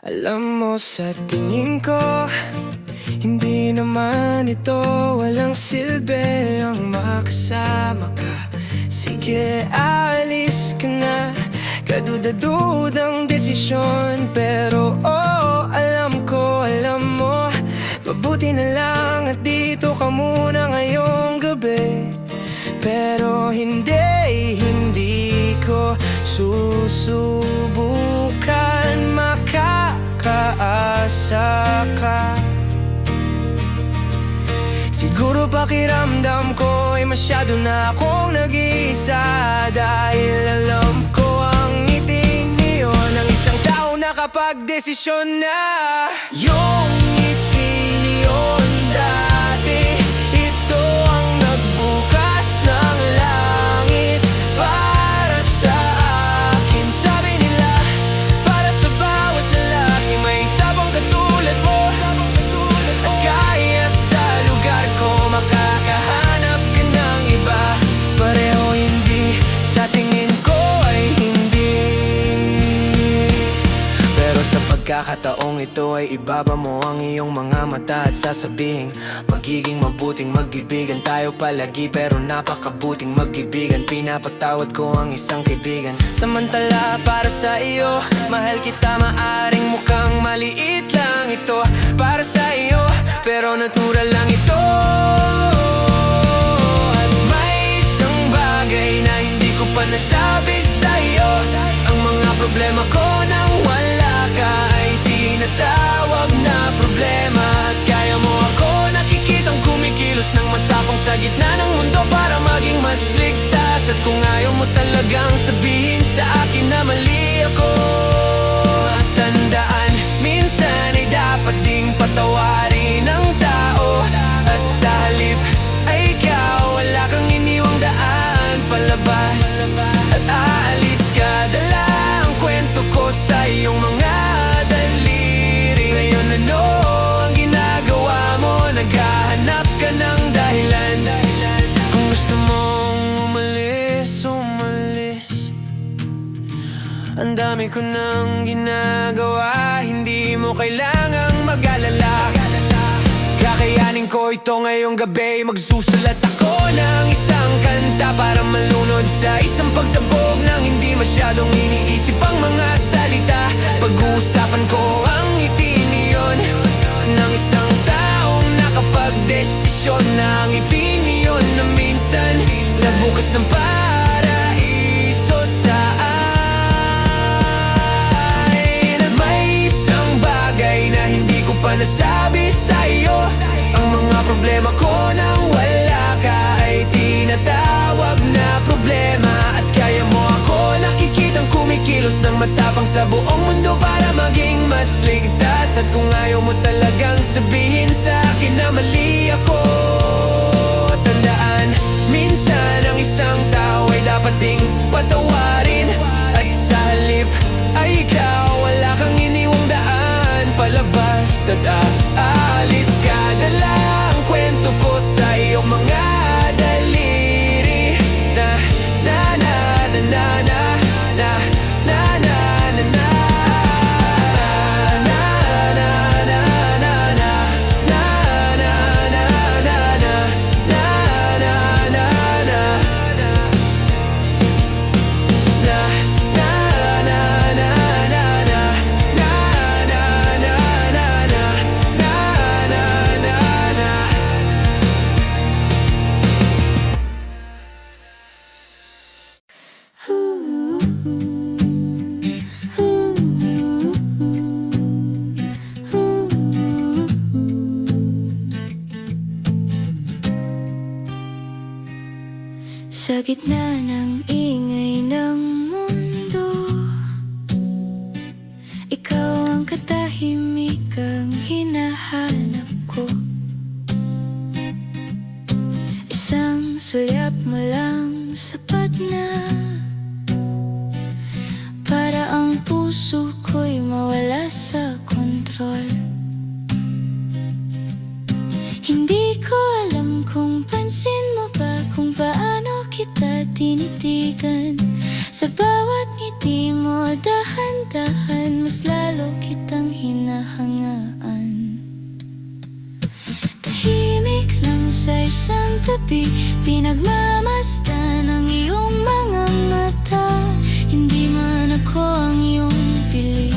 Alam mo sa tingin ko, hindi naman ito walang silbi ang makasama ka. Sige, alis ka na, kadudadudang desisyon. Pero alam ko, alam mo, mabuti na lang at dito ka muna ngayong gabi. Pero hindi ko susubukan makakaasa ka. Siguro pakiramdam ko ay masyado na akong nag-iisa, dahil alam ko ang ngiting niyon ng isang tao nakapag-desisyon na. Yung ngiti niyon dati, ito ang nagbukas ng langit para sa akin. Sabi nila, para sa bawat lalaki may isa pang katulad mo, at kaya sa lugar ko makakahanap ka ng iba. Pareho hindi, sa tingin ko ay hindi. Pero sa pagkakataong ito ay ibaba mo ang iyong mga mata at sasabihin, magiging mabuting mag-ibigan tayo palagi. Pero napakabuting mag-ibigan, pinapatawad ko ang isang kaibigan. Samantala para sa iyo, mahal kita, maaring mukhang maliit lang ito para sa iyo, pero natural lang ito. At may isang bagay na hindi ko pa nasabi sa iyo, ang mga problema ko nang wala ka ay tinatawag na problema. At kaya mo ako nakikitang kumikilos ng matapang sa gitna ng mundo para maging mas ligtas. At kung ayaw mo talagang sabihin sa akin na mali ako, at tandaan, minsan ay dapat ding patawarin ng tao. At sa halip ay ikaw, wala kang iniwang daan palabas. At aalis ka, dala ang kwento ko sa iyong mga daliri. Ngayon ano ang ginagawa mo? Naghahanap ka ng dahilan. Kung gusto mong umalis, umalis. Ang dami ko nang ginagawa, hindi mo kailangang mag-alala. Kakayanin ko ito ngayong gabi. Magsusulat ako ng isang kanta para malunod sa isang pagsabog ng hindi masyadong iniisip ang mga salita. Pag-uusapan ko ang ngiti niyon ng isang taong nakapag-desisyon, na ngiti niyon na minsan nagbukas ng paraiso sa akin. At may isang bagay na hindi ko pa nasabi sa iyo, ang mga problema ko nang wala ka ay tinatawag na problema. At kaya mo ako nakikitang kumikilos ng matapang sa buong mundo para maging mas ligtas. At kung ayaw mo talagang sabihin sa akin na mali ako, tandaan, minsan ang isang tao ay dapat ding patawarin. At sa halip ay ikaw, wala kang iniwang daan palabas. At aalis ka, dala ang kwento ko sa iyong mga daliri. Na na na na na na na na na na na. Sa gitna ng ingay ng mundo, ikaw ang katahimikang hinahanap ko. Isang sulyap mo lang sapat na para ang puso ko'y mawala sa kontrol. Hindi ko alam kung pansin mo ba kung paano kita tinitigan. Sa bawat ngiti mo, dahan-dahan mas lalo kitang sa isang tabi, pinagmamasdan ang iyong mga mata. Hindi man ako ang iyong pili,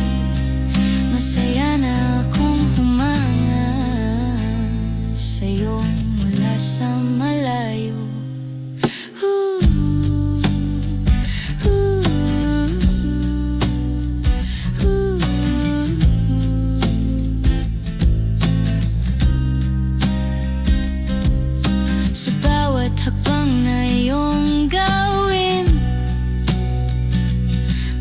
masaya na akong humanga sa'yo mula sa malayo. Sa bawat hakbang na iyong gawin,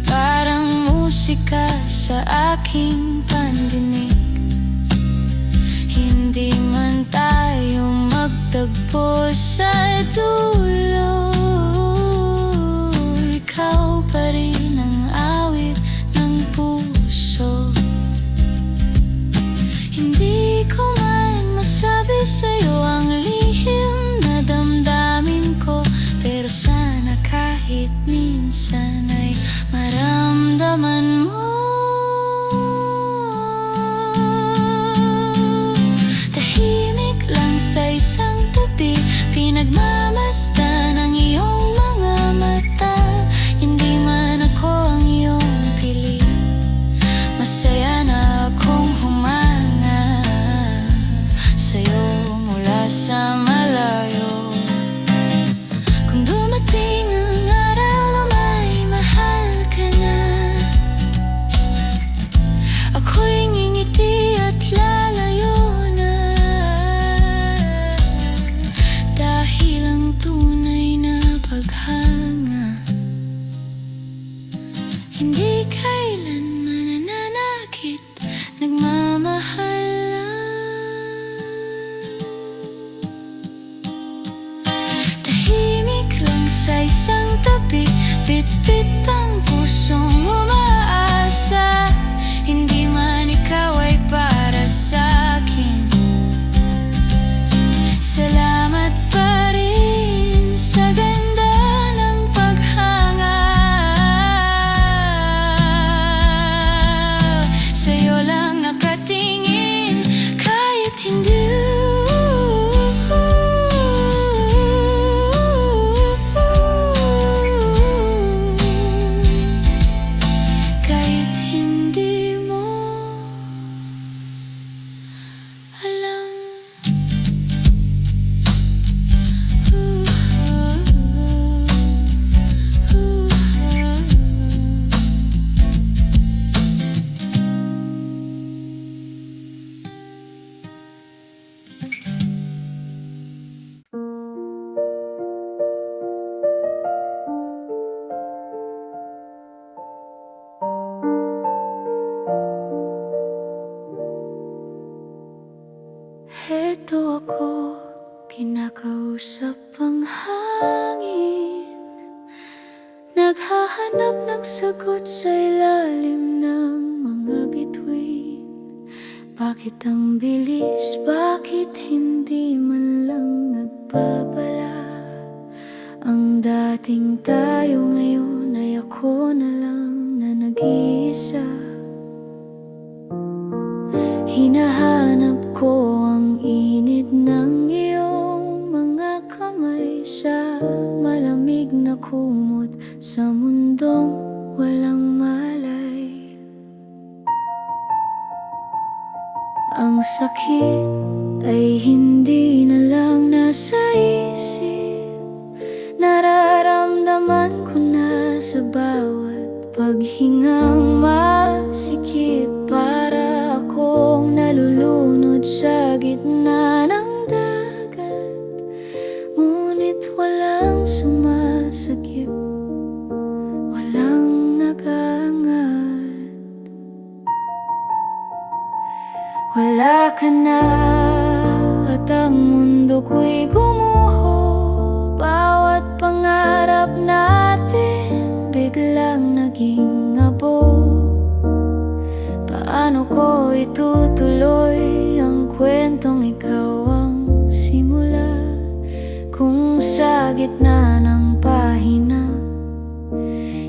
parang musika sa aking pandinig. Hindi man tayo magtagpo sa dulo, ikaw pa rin ang awit ng puso. Hindi ko man masabi sa'yo ang lihim na damdamin ko, pero sana kahit minsan ay maramdaman mo. Tahimik lang sa isang tabi, pinagmamasdan ang iyong mga mata. Hindi man ako ang iyong pili, masaya na akong humanga sa'yo mula sa malayo. Kung dumating ang araw na may mahal ka na, ako'y ngingiti at lalayo na, dahil ang tunay na paghanga hindi kailanman nananakit, nagmamahal lang. Tahimik lang sa isang tabi, bit-bit ang pusong umaasa. Hindi man ikaw ay para sa'kin, salamat pa rin sa ganda ng paghanga. Sa'yo lang nakatingin kahit hindi, kahit hindi mo alam. Heto ako, kinakausap ang hangin, naghahanap ng sagot sa ilalim ng mga bituin. Bakit ang bilis? Bakit hindi man lang nagpapala? Ang dating tayo ngayon ay ako na lang na nag-iisa. Hinahanap ko ang init ng iyong mga kamay sa malamig na kumot sa mundong walang malay. Ang sakit ay hindi na lang nasa isip, nararamdaman ko na sa bawat paghingang masikip. Para akong nalulunod sa gitna ng dagat, ngunit walang sumasagip, walang nag-aangat. Wala ka na at ang mundo ko'y gumuho. Bawat pangarap natin biglang naging abo. Paano ko itutuloy ang kwentong ikaw ang simula, kung sa gitna ng pahina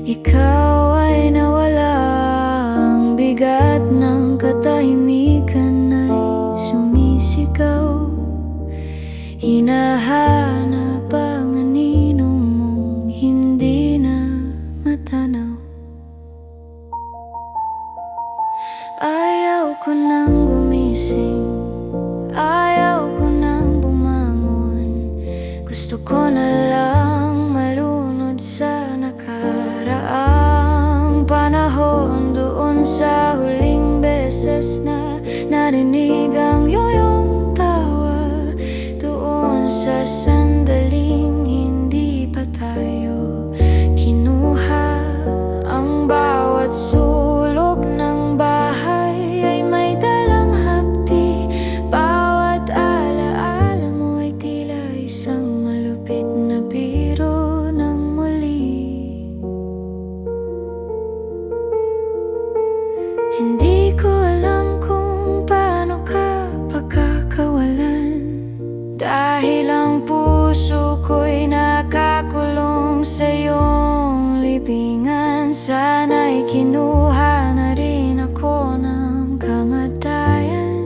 ikaw ay nawala? Ang bigat ng katahimikan ay sumisigaw. Hinahanap ang anino mong hindi na matanaw. Ayaw ko nang gumising, ayaw ko nang bumangon. Gusto ko na lang malunod sa nakaraang panahon. Doon sa huling beses na narinig ang iyong tawa, doon sa sandaling hindi pa tayo kinuha. Ang bawat sulok ng bahay ay may dalang hapdi. Bawat alaala mo ay tila isang malupit na biro ng muli. Hindi ko alam kung paano ka pagkakawalan, dahil ang puso ko'y nakakulong sa iyong libingan. Sana'y kinuha na rin ako ng kamatayan,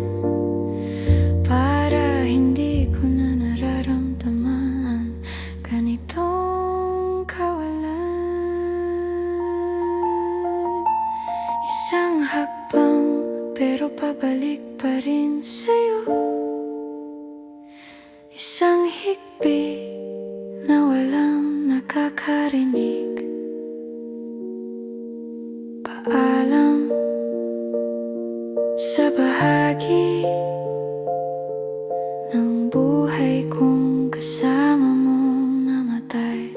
para hindi ko na nararamdaman ganitong kawalan. Isang hakbang pero pabalik pa rin sa'yo, isang higpit na walang nakakarinig. Paalam sa bahagi ng buhay kong kasama mong namatay.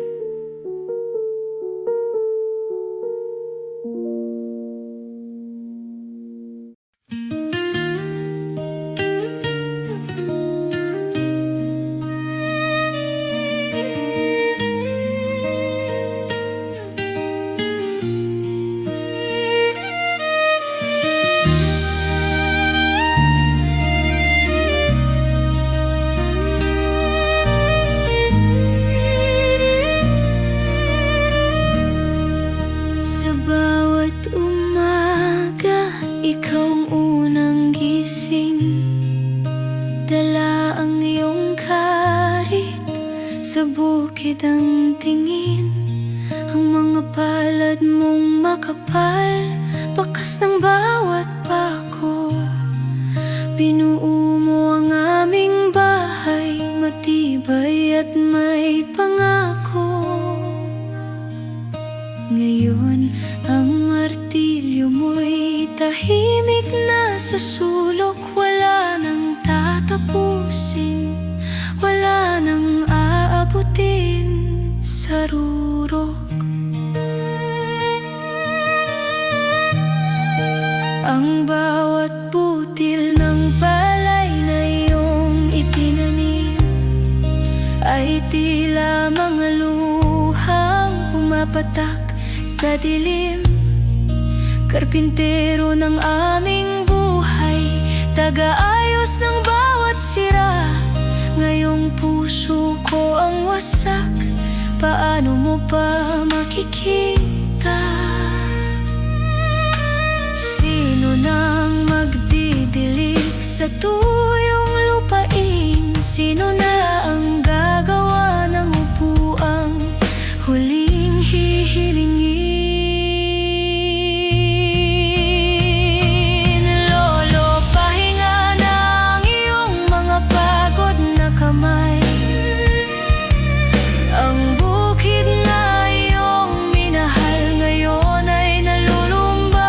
Sa bawat umaga, ikaw ang unang gising. Dala ang iyong karit, sa bukid ang tingin. Ang mga palad mong makapal, bakas ng bawat pako. Binuo mo ang aming bahay, matibay at may pangako. Ngayon ang martilyo mo'y tahimik na sa sulok. Wala nang tatapusin, wala nang aabutin sa rurok. Ang bawat butil ng palay na iyong itinanim ay tila mga luhang pumapatak sa dilim. Karpintero ng aming buhay, taga-ayos ng bawat sira. Ngayong puso ko ang wasak, paano mo pa makikita? Sino nang magdidilig sa tuyong lupain? Sino na ang gagawa ng upuang huling hihilingin? Lolo, pahinga na ang iyong mga pagod na kamay. Ang bukid na iyong minahal ngayon ay nalulumbay.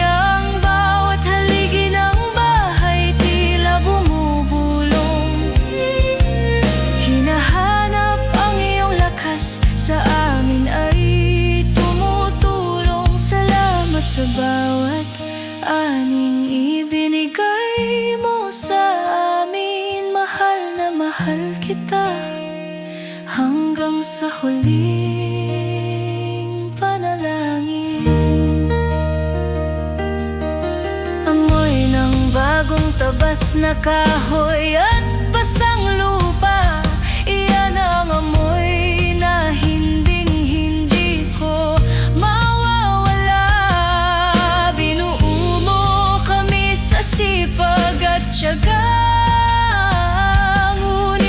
Ang bawat haligi ng bahay tila bumubulong. Hinahanap ang iyong lakas, sa amin ay tumutulong. Salamat sa bawat aning ibinigay mo sa amin. Mahal na mahal kita hanggang sa huling panalangin. Amoy ng bagong tabas na kahoy at basang lupa, iyan ang amoy na hinding-hindi ko mawawala. Binuo mo kami sa sipag at tiyaga, ngunit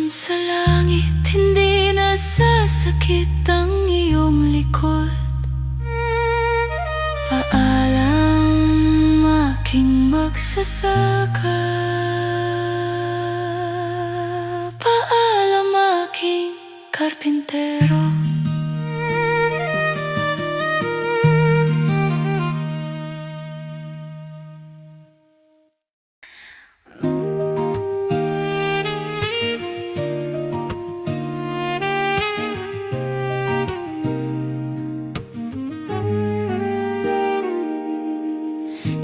sa langit, hindi nasasakit ang iyong likod. Paalam aking magsasaka, paalam aking karpintero.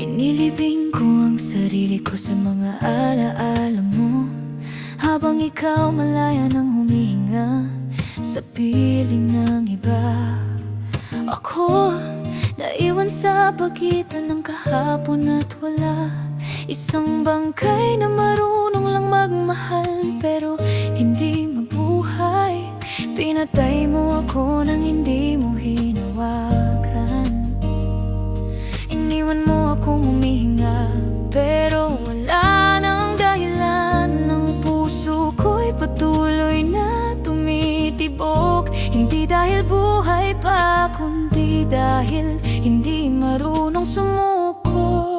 Inilibing ko ang sarili ko sa mga alaala mo, habang ikaw malaya nang humihinga sa piling ng iba. Ako, naiwan sa pagitan ng kahapon at wala. Isang bangkay na marunong lang magmahal pero hindi mabuhay. Pinatay mo ako nang hindi mo hinawakan. Iniwan mo akong humihinga, pero wala nang dahilan. Ang puso ko'y patuloy na tumitibok. Hindi dahil buhay pa, kundi dahil hindi marunong sumuko.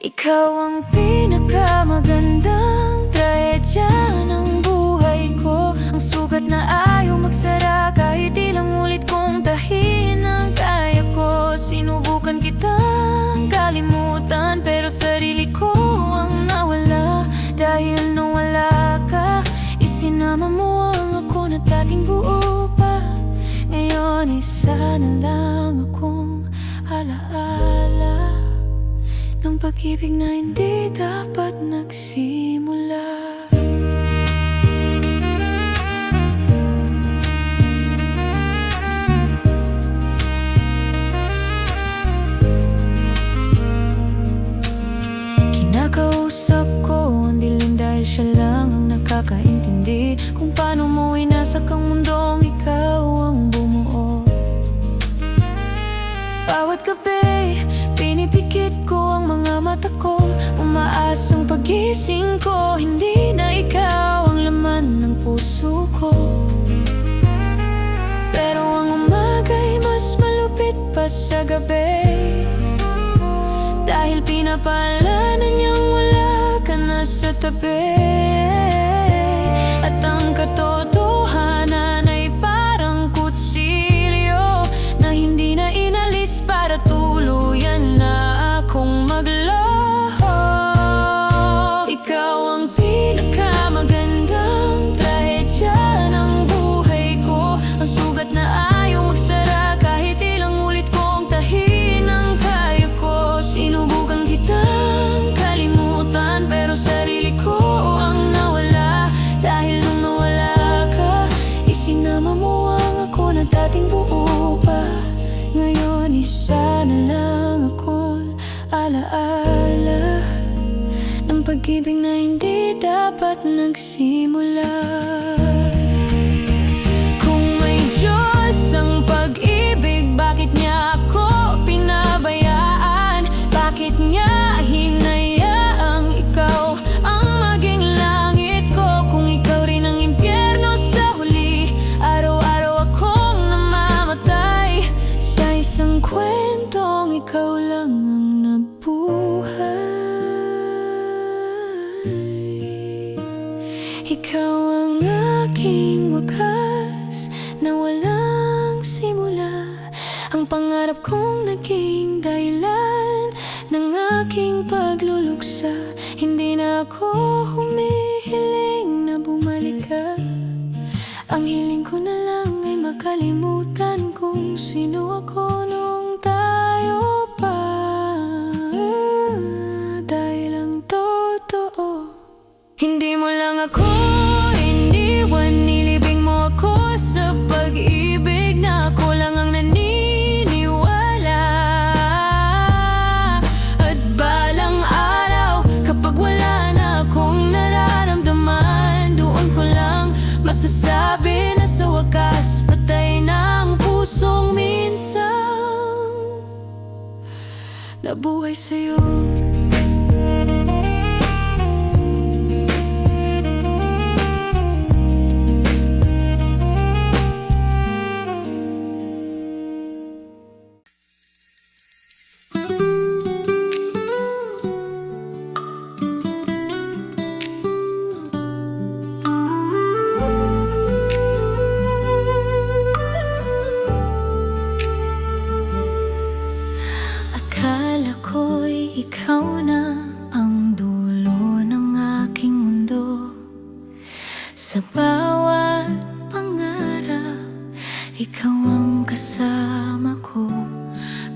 Ikaw ang pinakamagandang trahedya ng buhay ko. Ang sugat na ayaw magsara, kahit ilang ulit kong tahin ang kaya ko. Sinubukan kitang kalimutan, pero sarili ko ang nawala. Dahil nung wala ka, isinama mo ang ako na dating buo pa. Ngayon isa na lang akong alaala ng pag-ibig na hindi dapat nagsimula. Kinakausap ko ang dilim dahil siya lang ang nakakaintindi kung paano mo inasak ang mundong ikaw ang bumuo. Bawat gabi, pinipikit ko ang mga mata ko, umaasang pagising ko, hindi na ikaw ang laman ng puso ko. Pero ang umaga'y mas malupit pa sa gabi, dahil pinapalanan niyang wala ka na sa tabi. At ang katotohanan ay parang kutsilyo na hindi na inalis para tuluyan na akong maglaho. Ikaw ang pinakamagandang trahedya ng buhay ko. Ang sugat na ayaw magsara, kahit ilang ulit kong tahin ang kaya ko. Sinubukan kitang kalimutan, pero sarili ko ang nawala. Dahil nung nawala ka, isinama mo ang ako na dating buo pa. Ngayon isa na lang akong alaala ng pag-ibig na hindi dapat nagsimula. Kung may Diyos ang pag-ibig, bakit niya ako pinabayaan? Bakit niya hinayaang ikaw ang maging langit ko? Kung ikaw rin ang impyerno sa huli, araw-araw akong namamatay sa isang kwentong ikaw lang ang nabuhay. Ikaw ang aking wakas na walang simula, ang pangarap kong naging dahilan ng aking pagluluksa. Hindi na ako humihiling na bumalik ka. Ang hiling ko na lang ay makalimutan kung sino ako nung tayo pa. Dahil ang totoo, hindi mo lang ako iniwan, nilibing mo ako sa pag-ibig na ako lang ang naniniwala. At balang araw, kapag wala na akong nararamdaman, doon ko lang masasabi na sa wakas, patay na ang pusong minsan nabuhay sa'yo. Sa bawat pangarap, ikaw ang kasama ko.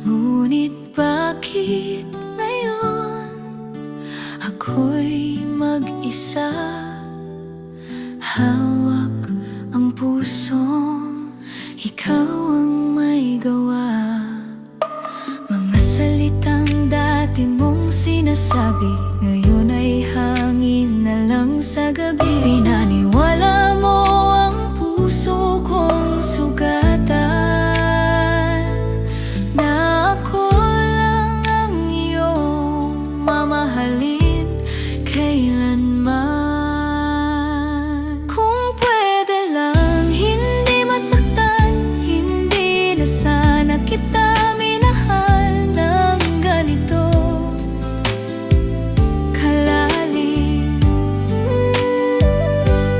Ngunit bakit ngayon ako'y mag-isa? Hawak ang pusong ikaw ang may gawa. Mga salitang dati mong sinasabi, ngayon ay hangin na lang sa gabi. Pinaniwala mo ang puso kong sugatan, na ako lang ang iyong mamahalin kailanman. Kung pwede lang hindi masaktan, hindi na sana kita minahal ng ganito kalalim.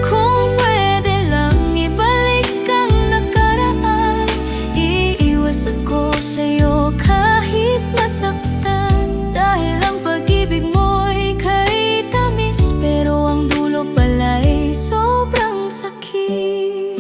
Kung pwede lang ibalik ang nakaraan, iiwas ako sa'yo kahit masaktan. Dahil ang pag-ibig mo'y kay tamis, pero ang dulo pala'y sobrang sakit.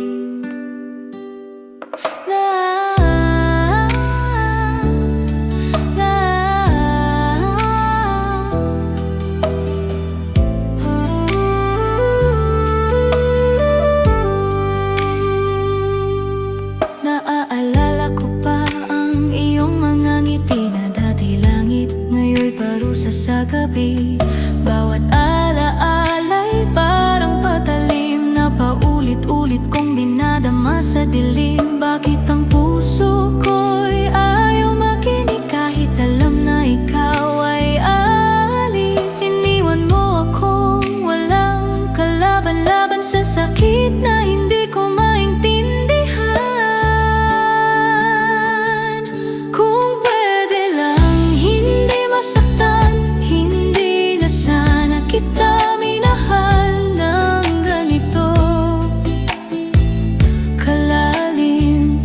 Naaalala ko pa ang iyong mga ngiti na dati langit, ngayon'y parusa sa gabi. Bawat alaala'y parang patalim na paulit-ulit kong dinadama sa dilim. Bakit ang puso ko'y ayaw makinig kahit alam na ikaw ay aalis? Iniwan mo akong walang kalaban-laban sa sakit na hindi ko maintindihan. Kung pwede lang hindi masaktan, hindi na sana kita minahal ng ganito kalalim.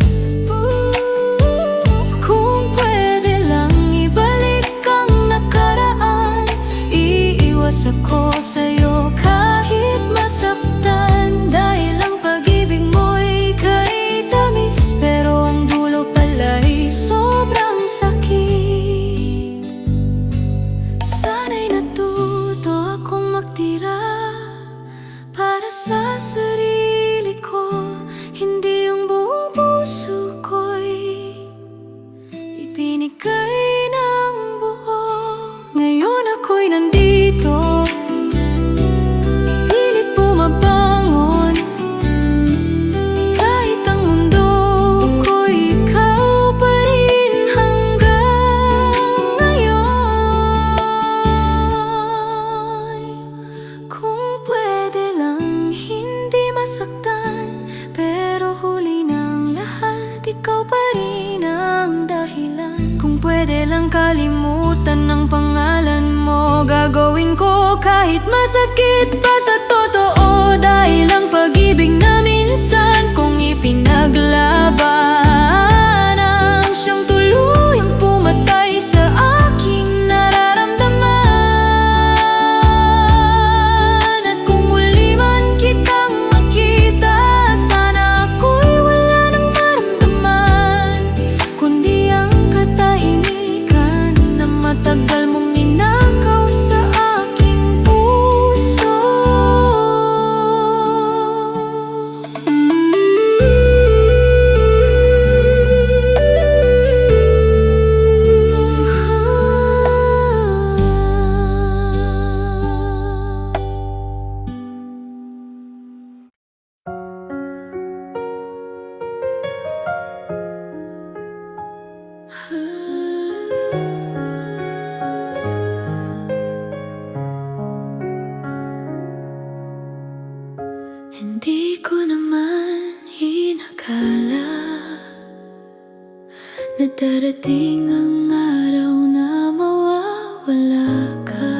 Kung pwede lang ibalik ang nakaraan, iiwas ako sa'yo kahit masaktan. Dahil ang pag-ibig mo'y kay tamis, pero ang dulo pala'y sobrang sakit. Sana'y natuto akong magtira para sa sarili ko, hindi yung buong puso ko'y ibinigay ng buo. Ngayon ako'y nandito, pilit bumabangon, kahit ang mundo ko'y ikaw pa rin hanggang ngayon. Kung pwede lang hindi masaktan, pero huli ng lahat, ikaw pa rin ang dahilan. Kung pwede lang kalimutan ang pangalan mo, gagawin ko kahit masakit pa sa totoo. Dahil ang pag-ibig na minsan kong ipinaglaban ang siyang tuluyang pumatay sa aking nararamdaman. At kung muli man kitang makita, sana ako'y wala nang maramdaman, kundi ang katahimikan na matagal mong ninakaw sa aking puso. Hindi ko naman inakala na darating ang araw na mawawala ka.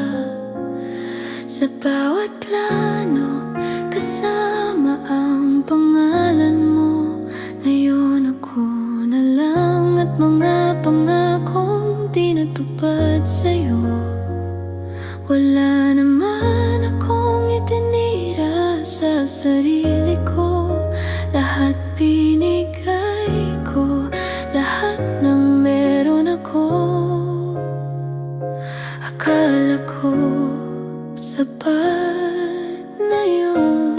Sa bawat plano kasama ang pangalan mo, ngayon ako na lang at mga pangakong di natupad sa'yo. Wala naman akong itinira sa sarili ko. Lahat binigay ko, lahat ng meron ako. Akala ko sapat na yun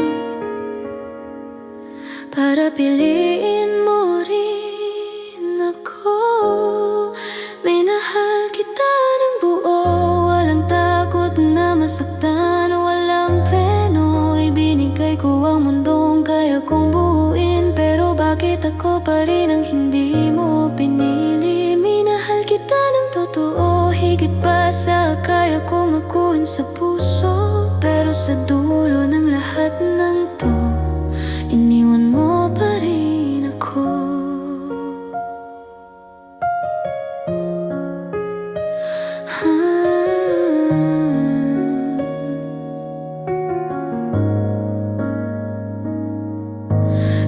para piliin mo rin ako. Minahal kita ng buo, walang takot na masaktan, walang preno. Ibinigay ko ang mundong kaya kong buuin, pero bakit ako pa rin ang hindi mo pinili? Minahal kita ng totoo, higit pa sa kaya kong akuin sa puso. Pero sa dulo ng lahat ng to, iniwan mo pa rin ako.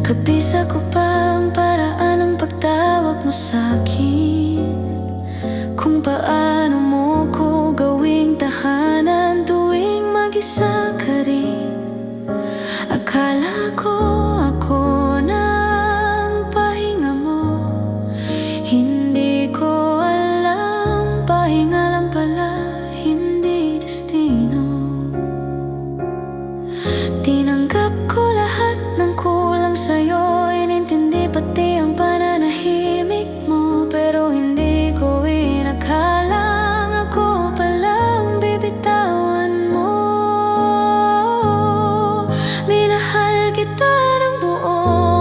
Kabisa ko pa ang paraan ng pagtawag mo sa'kin, kung paano mo ko gawing tahanan tuwing mag-isa ka rin. Akala ko ako na ang pahinga mo, hindi ko alam, pahinga lang pala, hindi destino. Tinanggap ko lahat ng kulang sa'yo, inintindi pati ang pananahimik mo, pero hindi ko inakalang ako palang bibitawan mo. Minahal kita ng buo,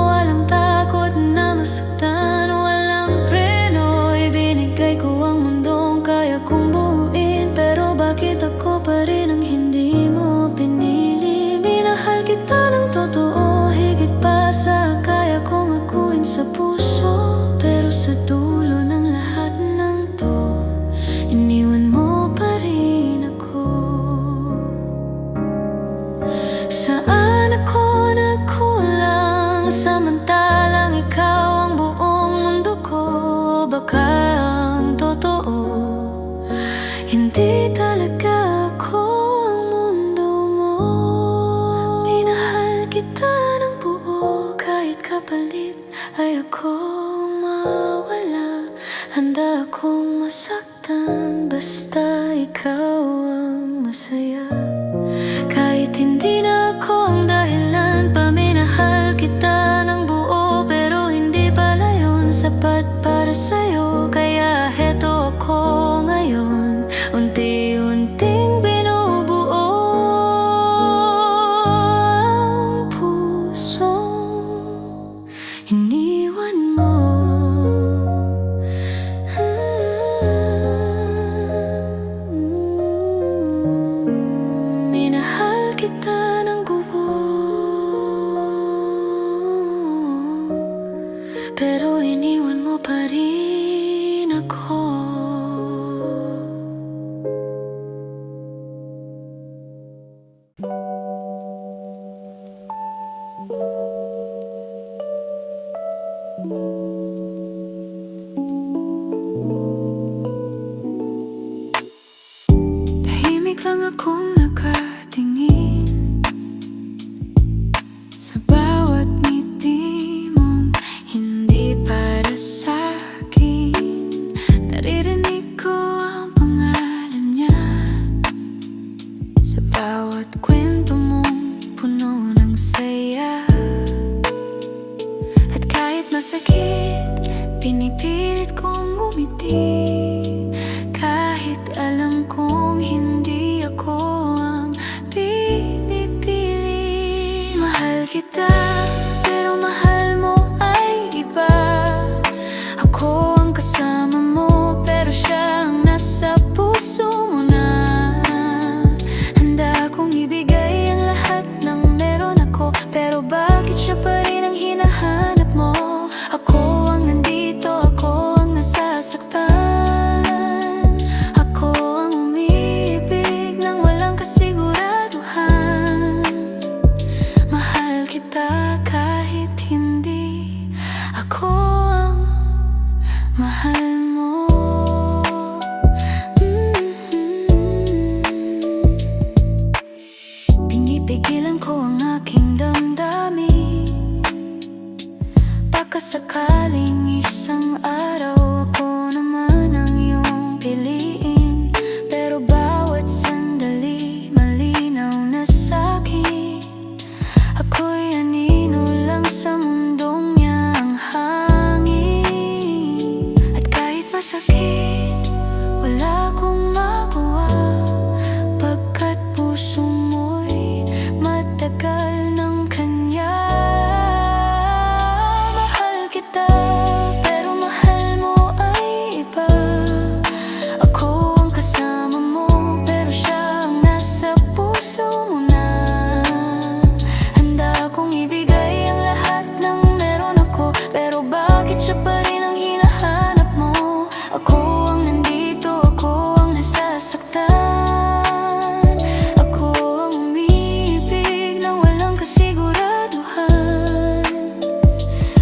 walang takot na masaktan, walang preno. Ibinigay ko ang mundong kaya kong buuin, pero bakit ako pa rin ang hindi mo pinili? Minahal kita ng totoo, higit pa sa kaya kong akuin sa puso. Pero sa dulo ng lahat ng to, iniwan mo pa rin ako. Saan ako nagkulang, samantalang ikaw ang buong mundo ko? Baka ang totoo, hindi talaga ako ang mundo mo. Minahal kita ng buo, kahit kapalit ay akong mawala. Handa akong masaktan, basta ikaw ang masaya. Kahit hindi na ako ang dahilan, paminahal kita ng buo, pero hindi pala yun sapat para sa'yo. Kaya heto ako ngayon, unti-unting binubuo ang pusong iniwan mo. Minahal kita ng buo, pero iniwan mo pa rin ako. Tahimik lang akong nakatingin sa bawat ngiti mong hindi para sa'kin. Naririnig ko ang pangalan niya sa bawat kwento mong puno ng saya. At kahit masakit, pinipilit kong ngumiti, kahit alam kong hindi ako ang pinipili. Mahal kita, pero mahal mo ay iba. Ako ang kasama mo, pero siya ang nasa puso mo na. Handa akong ibigay ang lahat ng meron ako, pero bakit siya pa rin ang hinahanap mo? Ako ang nandito, ako ang nasasaktan. pigilan ko ang aking damdamin. Baka sakaling isang araw ako naman ang iyong piliin. Pero bawat sandali malinaw na sa'kin, ako'y anino lang sa mundong niyang hangin. At kahit masakit, wala akong magawa, pagkat puso mo'y matagal ng kanya. Mahal kita, pero mahal mo ay iba. Ako ang kasama mo, pero siya ang nasa puso mo na. Handa akong ibigay ang lahat ng meron ako, pero bakit siya pa rin ang hinahanap mo? Ako ang nandito, ako ang nasasaktan, ako ang umiibig nang walang kasiguraduhan.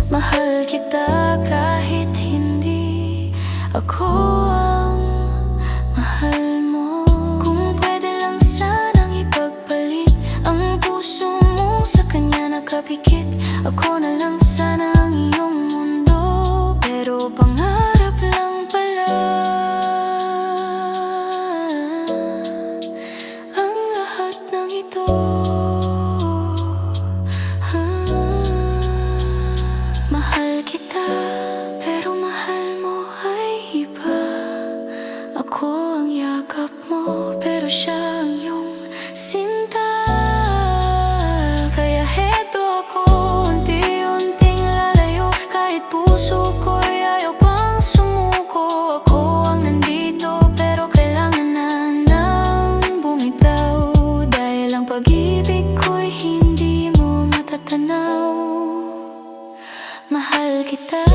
Mahal kita kahit hindi ako ang mahal mo. Kung pwede lang sanang ipagpalit ang puso mo sa kanya nakapikit, ako na lang sana ang iyong mundo. Pero pangarap lang pala ang lahat ng ito. Mahal kita, pero mahal mo ay iba. Ako ang yakap mo, pero siya ang iyong sinta. Kaya heto ako, unti-unting lalayo, kahit puso ko'y ayaw pang sumuko. Ako ang nandito, pero kailangan na nang bumitaw, dahil ang pag-ibig ko'y hindi mo matatanaw. Mahal kita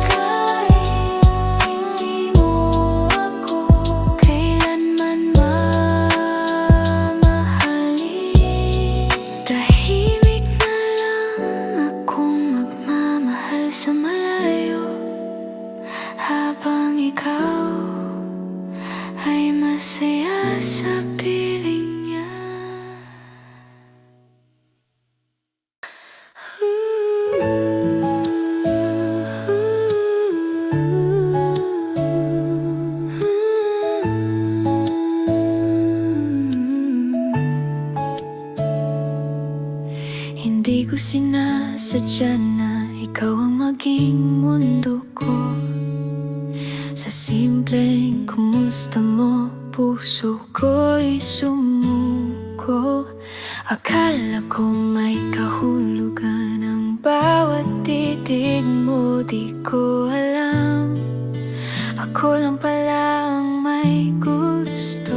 kahit hindi mo ako kailanman mamahalin. Tahimik na lang akong magmamahal sa malayo, habang ikaw ay masaya sa piling niya. Hindi ko sinasadya na ikaw ang maging mundo ko. Sa simpleng kumusta mo, puso ko'y sumuko. Akala ko may kahulugan ang bawat titig mo, di ko alam. Ako lang pala ang may gusto.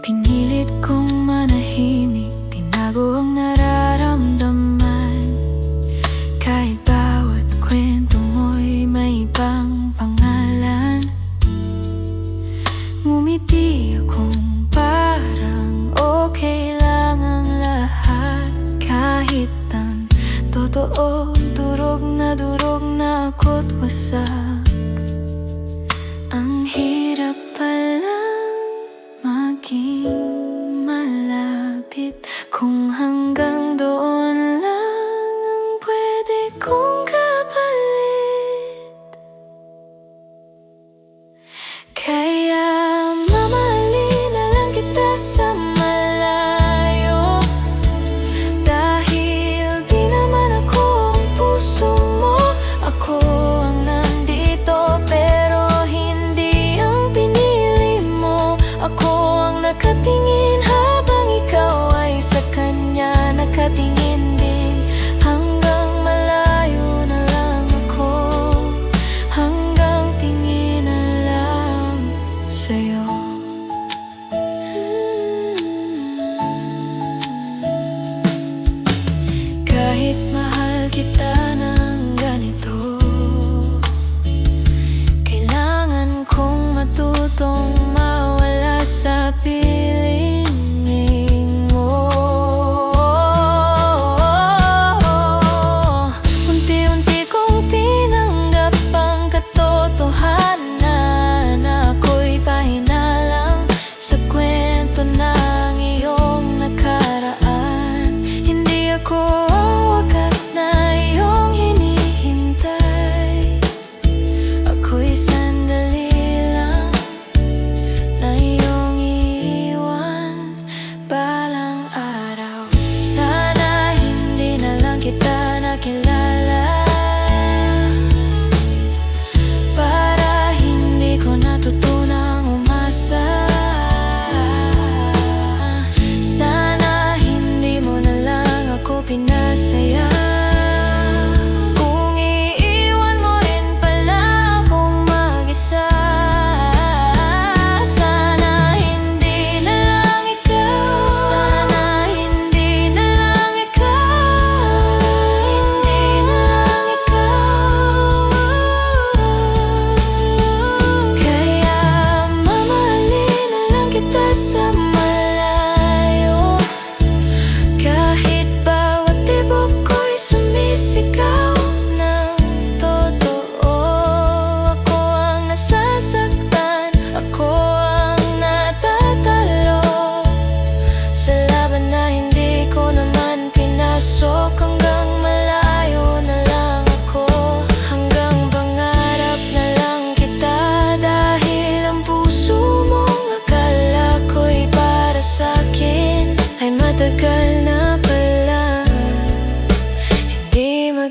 Pinilit kong manahimik, tinago ang nararamdaman. Kahit bawat kwento mo'y may ibang pangalan. Ngumiti akong parang okay lang ang lahat, kahit ang totoo durog na ako't wasak. Ang hirap palang maging malapit kung hanggang doon lang ang pwede kong kapalit. Kaya mamahalin na lang kita sa malayo, dahil di naman ako ang puso mo. Ako ang nandito, pero hindi ang pinili mo. Ako ang nakatingin habang ikaw ay sa kanya nakatingin din. Hanggang malayo na lang ako, hanggang tingin na lang sa'yo. Kahit mahal kita ng ganito, kailangan kong matutong mawala sa piling mo. Unti-unti kong tinanggap ang katotohanan na ako'y pahina lang sa kwento ng iyong nakalimutan.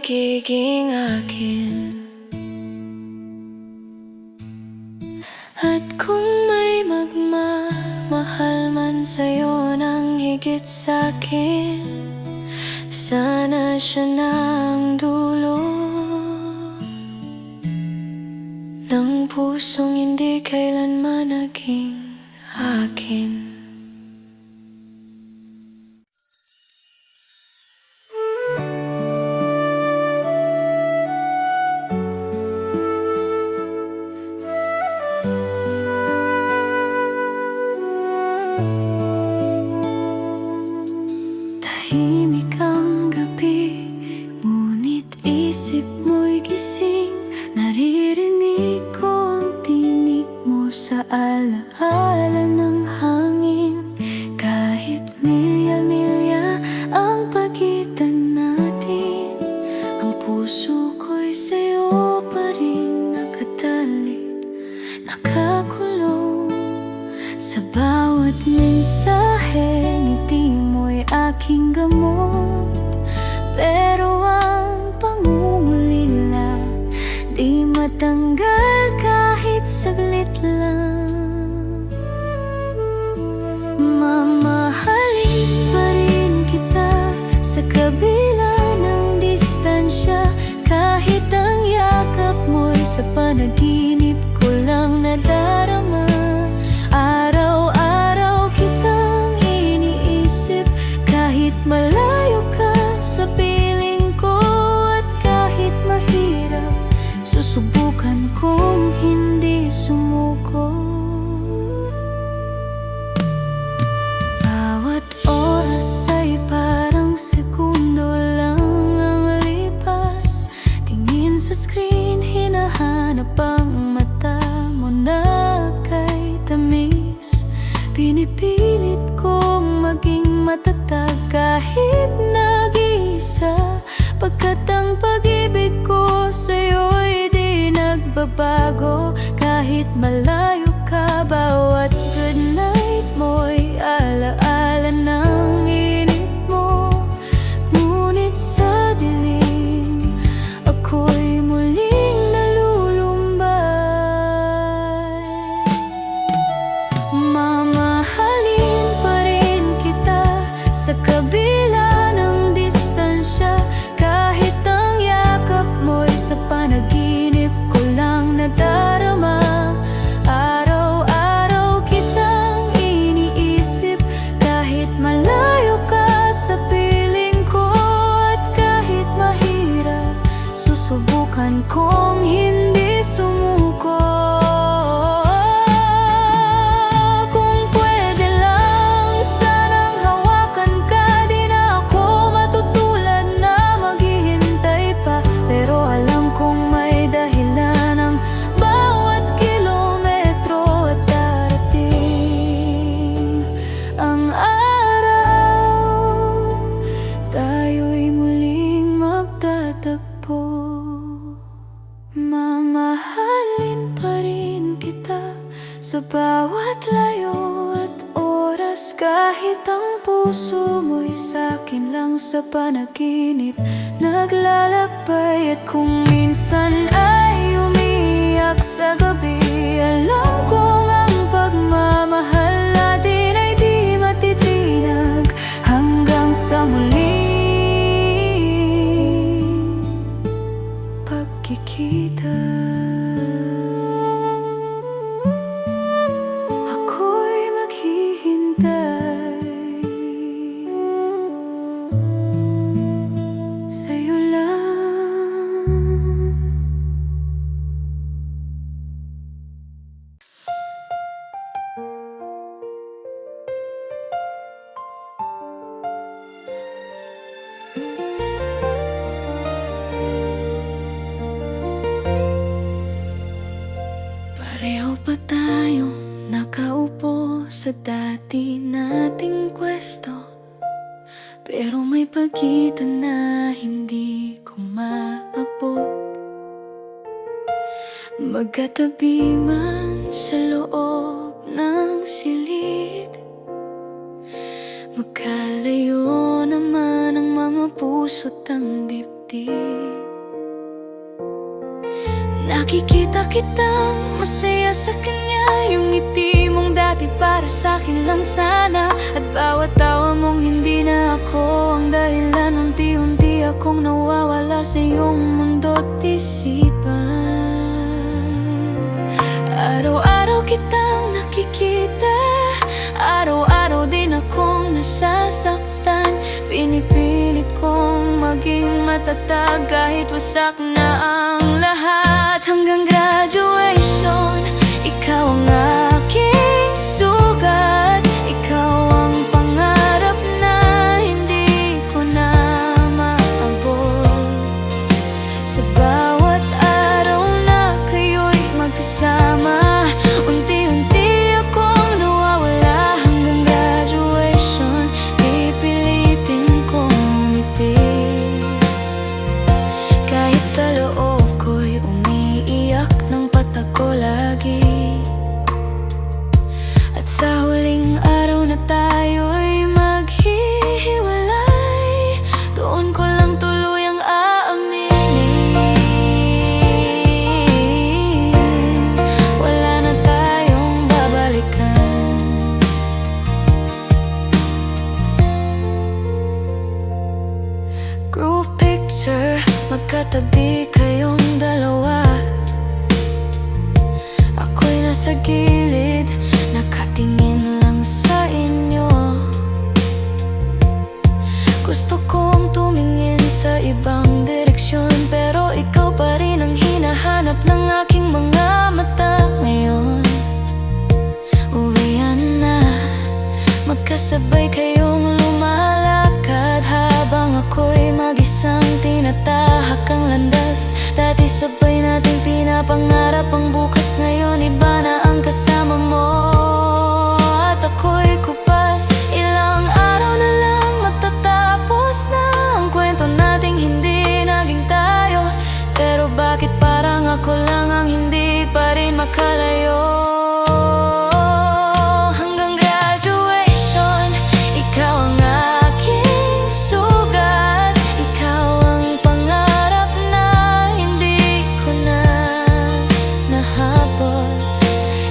magiging akin. At kung may magmamahal man sa'yo ng higit sa'kin, sana siya na ang dulo ng pusong hindi kailanman naging akin. Tahimik ang gabi, ngunit isip mo'y gising. Naririnig ko ang tinig mo sa alaala ng hangin. Kahit milya-milya ang pagitan natin, ang puso ko'y sa'yo pa rin nakatali, nakakulong. Sa bawat mensahe, ngiti mo'y aking gamot. Pero ang pangungulila di matanggal kahit saglit lang. Mamahalin pa rin kita sa kabila ng distansya. Kahit ang yakap mo'y sa panaginip ko lang nadarama. Araw-araw kitang iniisip, kahit malayo ka sa piling ko. At kahit mahirap, susubukan kong hindi sumuko. Bawat oras ay parang segundo lang ang lipas. Tingin sa screen, hinahanap ang mata mo na kay tamis. Pinipilit kong maging matatag kahit nag-iisa, pagkat ang pag-ibig ko sa'yo'y di nagbabago. Kahit malayo ka, bawat good night mo'y alaala ng init mo. Ngunit sa dilim, ako'y muling nalulumbay. Mamahalin pa rin kita sa kabila ng distansya. Kahit ang yakap mo'y sa panaginip ko lang nadarama. Araw-araw kitang iniisip, kahit malayo ka sa piling ko. At kahit mahirap, susubukan kong hindi sumuko. Kung pwede lang, sanang hawakan ka. Di na ako matutulad na maghihintay pa. Pero alam kong may dahilan ang bawat kilometro. At darating ang araw, tayo'y muling magtatagpo. Mamahalin pa rin kita sa bawat layo at oras. Kahit ang puso mo'y sa'kin lang sa panaginip naglalakbay. At kung minsan ay umiyak sa gabi, alam kong ang pagmamahal natin ay di matitinag hanggang sa muling pagkikita. Ako'y maghihintay sa'yo lang. Pareho pa tayong nakaupo sa dati nating pwesto, pero may pagitan na hindi ko maabot. Magkatabi man sa loob ng silid, magkalayo naman ang mga puso't ang dibdib. Nakikita kitang masaya sa kanya. Yung ngiti mong dati para sa'kin lang sana. At bawat tawa mong hindi na ako ang dahilan. Unti-unti akong nawawala sa iyong mundo't isipan. Araw-araw kitang nakikita, araw-araw din akong nasasaktan. Pinipilit kong maging matatag kahit wasak na ang lahat. Hanggang graduation, ikaw ang aking sugat. Ikaw ang pangarap na hindi ko na maabot. Sa bawat araw na kayo'y magkasama, unti-unti akong nawawala. Hanggang graduation, pipilitin kong umiti. Kahit sa loob ko'y umiiyak ng patago lagi. At sa huling araw na tayo'y maghihiwalay, doon ko lang tuluyang aaminin, wala na tayong babalikan. Group picture, magkatabi kayong dalawa. Ako'y nasa gilid, nakatingin lang sa inyo. Gusto kong tumingin sa ibang direksyon, pero ikaw pa rin ang hinahanap ng aking mga mata ngayon. Uwian na, magkasabay kayong lumalakad, habang ako'y mag-isang tinatahak ang landas. Dati sabay nating pinapangarap ang bukas, ngayon iba na ang kasama mo at ako'y kupas. Ilang araw na lang matatapos na ang kwento nating hindi naging tayo. Pero bakit parang ako lang ang hindi pa rin makalayo? Hanggang graduation, ikaw ang aking sugat. Ikaw ang pangarap na hindi ko na nahabot.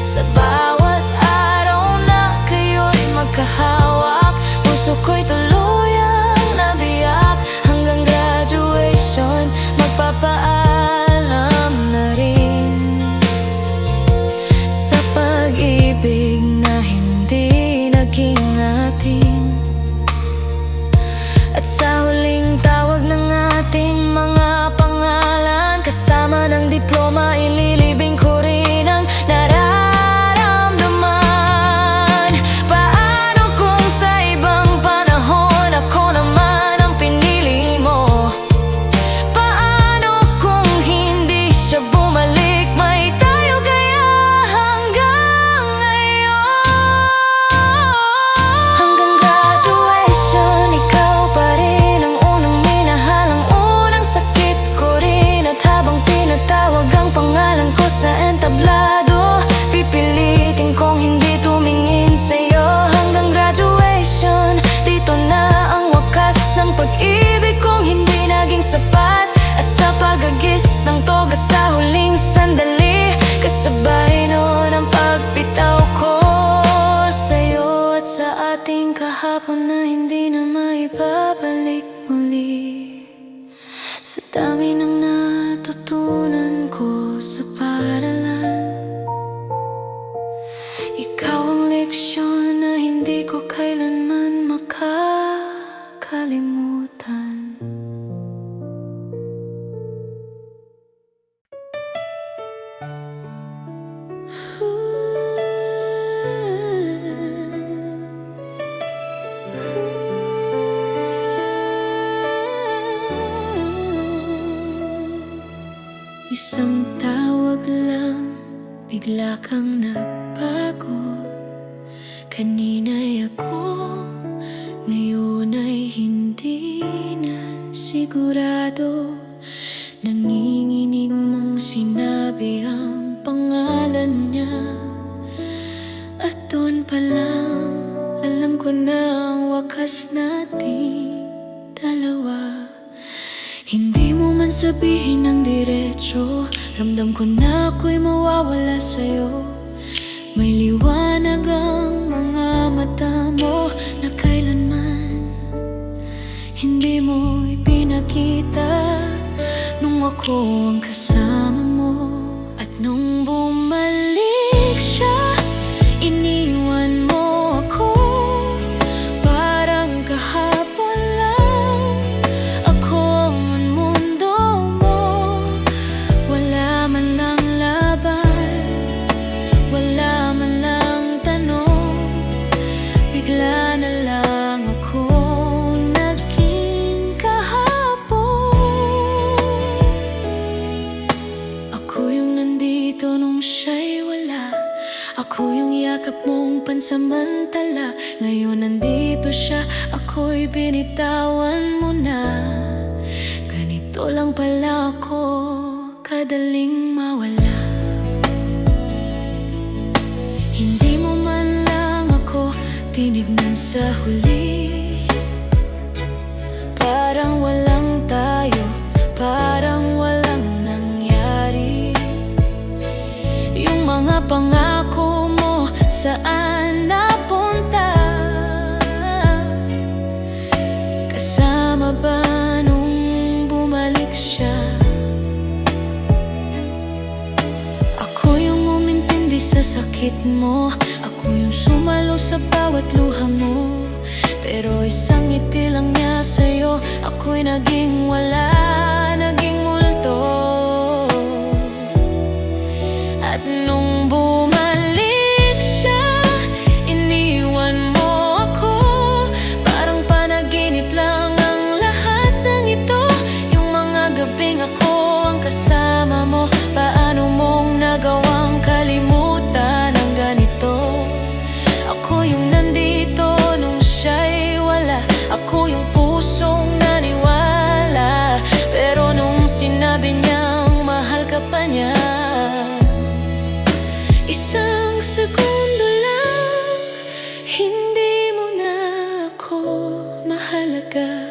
Sa bawat araw na kayo'y magkahawak, puso ko'y tuluyang nabiyak. Hanggang graduation, magpapaalam na rin sa pag-ibig na hindi naging atin. At sa huling tawag ng ating mga pangalan, kasama ng diploma, ililibing ko rin ang nararamdaman. Paano kung sa ibang panahon ako naman ang pinili mo? Paano kung hindi siya bumalik? May tayo kaya hanggang ngayon? Hanggang graduation, ikaw pa rin ang unang minahal, ang unang sakit ko rin. At habang tinatawag ang pangalan ko sa entablado, pipilitin kong hindi tumingin sa'yo. Hanggang graduation, dito na ang wakas ng pag-ibig kong hindi naging sapat. At sa pagagis ng toga sa huling sandali, kasabay nun ang pagbitaw ko sa'yo. At sa ating kahapon na hindi na maibabalik muli. Sa dami ng natutunan ko sa paaralan, ikaw ang leksyon na hindi ko kailanman makakalimutan. Isang tawag lang, bigla kang nagbago. Kanina'y ako, ngayon ay hindi na sigurado. Nanginginig mong sinabi ang pangalan niya, at doon pa lang alam ko na ang wakas nating dalawa. Hindi mo man sabihin ng diretso, ramdam ko na ako'y mawawala sa'yo. May liwanag ang mga mata mo na kailanman hindi mo ipinakita nung ako ang kasama mo. At nung bumalik siya, iniwan mo ako. Parang kahapon lang ako ang mundo mo. Wala man lang laban, wala man lang tanong, bigla na lang ako naging kahapon. Ako yung nandito nung siya'y wala, ako yung yakap mong pansamantala. Ngayon nandito siya, ako'y binitawan mo na. Ganito lang pala ako, kadaling mawala. Hindi mo man lang ako tinignan sa huli. Parang walang tayo, parang walang nangyari. Yung mga pangako mo, saan napunta? Kasama ba nung bumalik siya? Ako yung umintindi sa sakit mo, ako yung sumalo sa bawat luha mo. Pero isang ngiti lang niya sa'yo, ako'y naging wala, naging multo. At nung bumalik siya, iniwan mo ako. Parang panaginip lang ang lahat ng ito. Yung mga gabing ako ang kasama mo, paano mong nagawang kalimutan ang ganito? Ako yung nandito nung siya'y wala, ako yung pusong naniwala. Pero nung sinabi niyang mahal ka pa niya, isang segundo lang, hindi mo na ako mahalaga.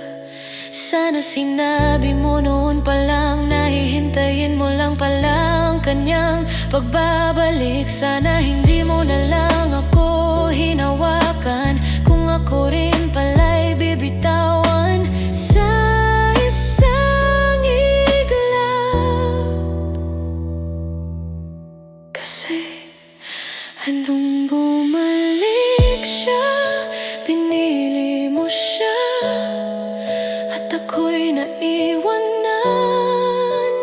Sana sinabi mo noon pa lang, nahihintayin mo lang pala ang kanyang pagbabalik. Sana hindi mo na lang ako hinawakan, kung ako rin pala'y bibitawan sa isang iglap. Kasi anong bumalik siya, pinili mo siya, at ako'y naiwan na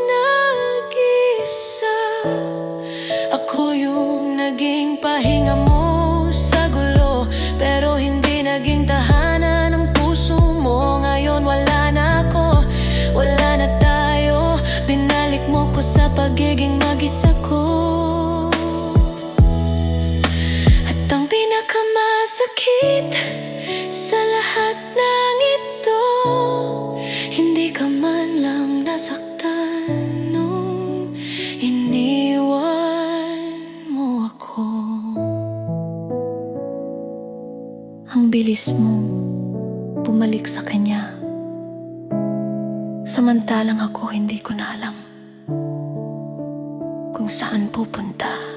nag-isa. Ako yung naging pahinga mo sa gulo, pero hindi naging tahanan ng puso mo. Ngayon wala na ako, wala na tayo, binalik mo ko sa pagiging mag-isa ko. At ang pinakamasakit sa lahat ng ito, hindi ka man lang nasaktan nung iniwan mo ako. Ang bilis mo bumalik sa kanya, samantalang ako hindi ko na alam kung saan pupunta.